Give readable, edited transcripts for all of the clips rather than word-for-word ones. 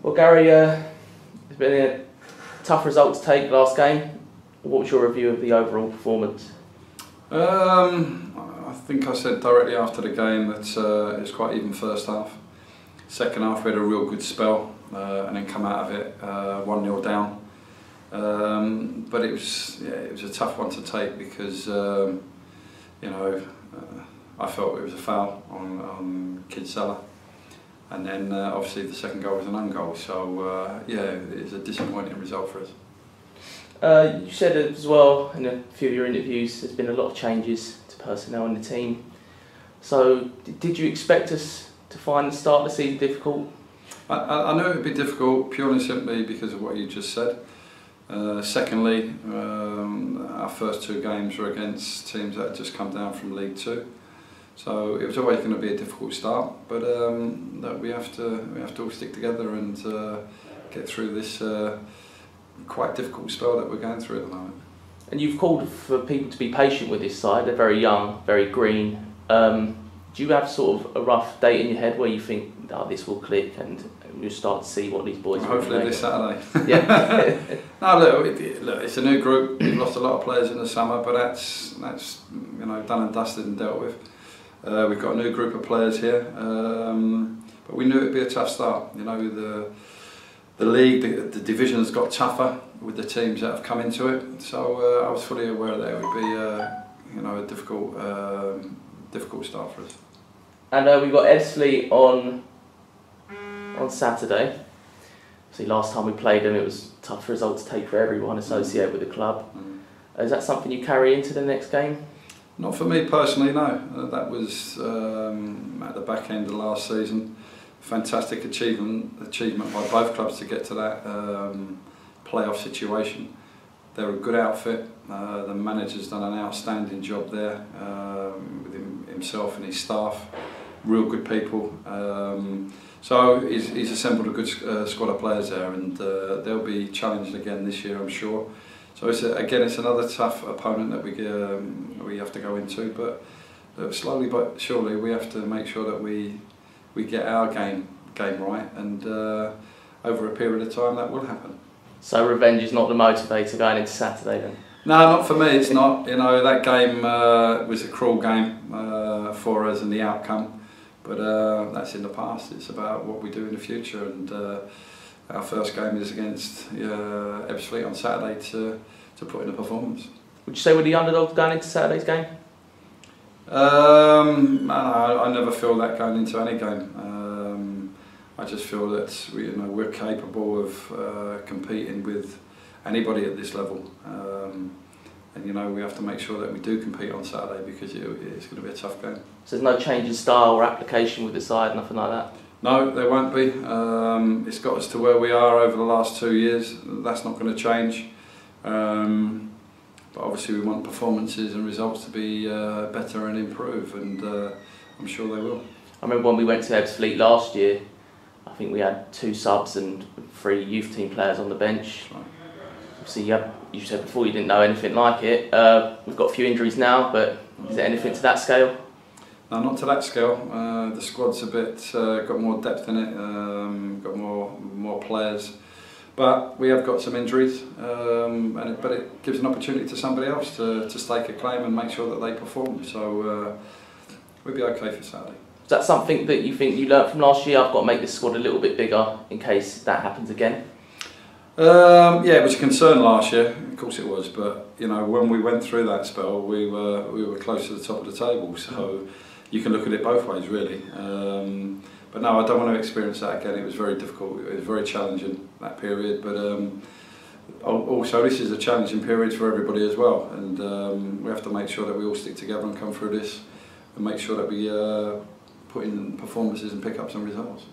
Well, Gary, it's been a tough result to take last game. What was your review of the overall performance? I think I said directly after the game that it was quite even first half. Second half we had a real good spell and then come out of it 1-0 down. But it was a tough one to take because I felt it was a foul on Kinsella, and then obviously the second goal was an own goal. So it was a disappointing result for us. You said as well in a few of your interviews there's been a lot of changes to personnel in the team. So did you expect us to find the start of the season difficult? I knew it would be difficult purely simply because of what you just said. Secondly, our first two games were against teams that had just come down from League Two, so it was always going to be a difficult start. But that we have to all stick together and get through this quite difficult spell that we're going through at the moment. And you've called for people to be patient with this side. They're very young, very green. Do you have sort of a rough date in your head where you think, oh, this will click and you'll start to see what these boys are doing? Hopefully this Saturday. Yeah. No, look, it's a new group. We've lost a lot of players in the summer, but that's done and dusted and dealt with. We've got a new group of players here, but we knew it'd be a tough start. The league, the divisions got tougher with the teams that have come into it. So I was fully aware that it would be a difficult start for us. And we've got Ebbsfleet on Saturday. See, last time we played them, it was a tough result to take for everyone associated with the club. Is that something you carry into the next game? Not for me personally, no. That was at the back end of last season. Fantastic achievement by both clubs to get to that playoff situation. They're a good outfit. The manager's done an outstanding job there with himself and his staff. Real good people. So he's assembled a good squad of players there, and they'll be challenged again this year, I'm sure. So it's another tough opponent that we have to go into. But slowly but surely we have to make sure that we get our game right, and over a period of time that will happen. So revenge is not the motivator going into Saturday then? No, not for me. It's not. That game was a cruel game for us and the outcome, but that's in the past. It's about what we do in the future, and our first game is against Ebbsfleet on Saturday to put in a performance. Would you say we're the underdogs going into Saturday's game? I never feel that going into any game. I just feel that we're capable of competing with anybody at this level, and we have to make sure that we do compete on Saturday because it's going to be a tough game. So there's no change in style or application with the side, nothing like that? No, there won't be. It's got us to where we are over the last 2 years. That's not going to change. But obviously we want performances and results to be better and improve, and I'm sure they will. I remember when we went to Ebbsfleet last year, I think we had 2 subs and 3 youth team players on the bench. Right. Obviously you said before you didn't know anything like it. We've got a few injuries now, but is there anything to that scale? No, not to that scale. The squad's a bit got more depth in it, got more players. But we have got some injuries, but it gives an opportunity to somebody else to stake a claim and make sure that they perform. So we'll be okay for Saturday. Is that something that you think you learnt from last year? I've got to make this squad a little bit bigger in case that happens again. Yeah, it was a concern last year. Of course it was, but when we went through that spell, we were close to the top of the table. So you can look at it both ways, really. But no, I don't want to experience that again. It was very difficult. It was very challenging, that period. But also, this is a challenging period for everybody as well. And we have to make sure that we all stick together and come through this, and make sure that we put in performances and pick up some results.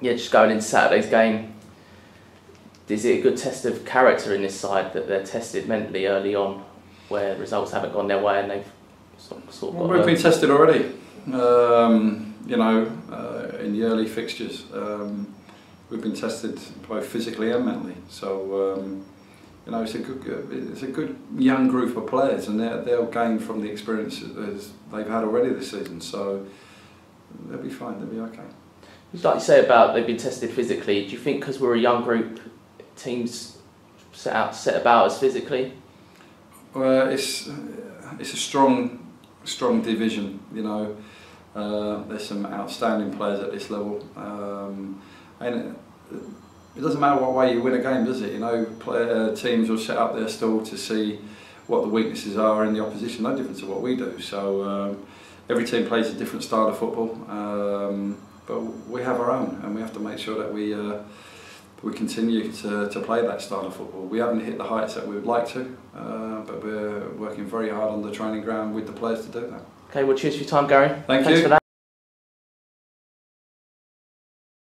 Yeah, just going into Saturday's game, is it a good test of character in this side that they're tested mentally early on, where results haven't gone their way and they've sort of got... We've been tested already. In the early fixtures, we've been tested both physically and mentally. So it's a good young group of players, and they'll gain from the experience they've had already this season. So they'll be fine. They'll be okay. Like you say about they've been tested physically, do you think because we're a young group, teams set about us physically? Well, it's a strong division. You know, there's some outstanding players at this level, and it doesn't matter what way you win a game, does it? You know, teams will set up their stall to see what the weaknesses are in the opposition, no different to what we do. So every team plays a different style of football, but we have our own, and we have to make sure that we continue to play that style of football. We haven't hit the heights that we would like to, but we're working very hard on the training ground with the players to do that. Okay, well cheers for your time, Gary. Thanks for that.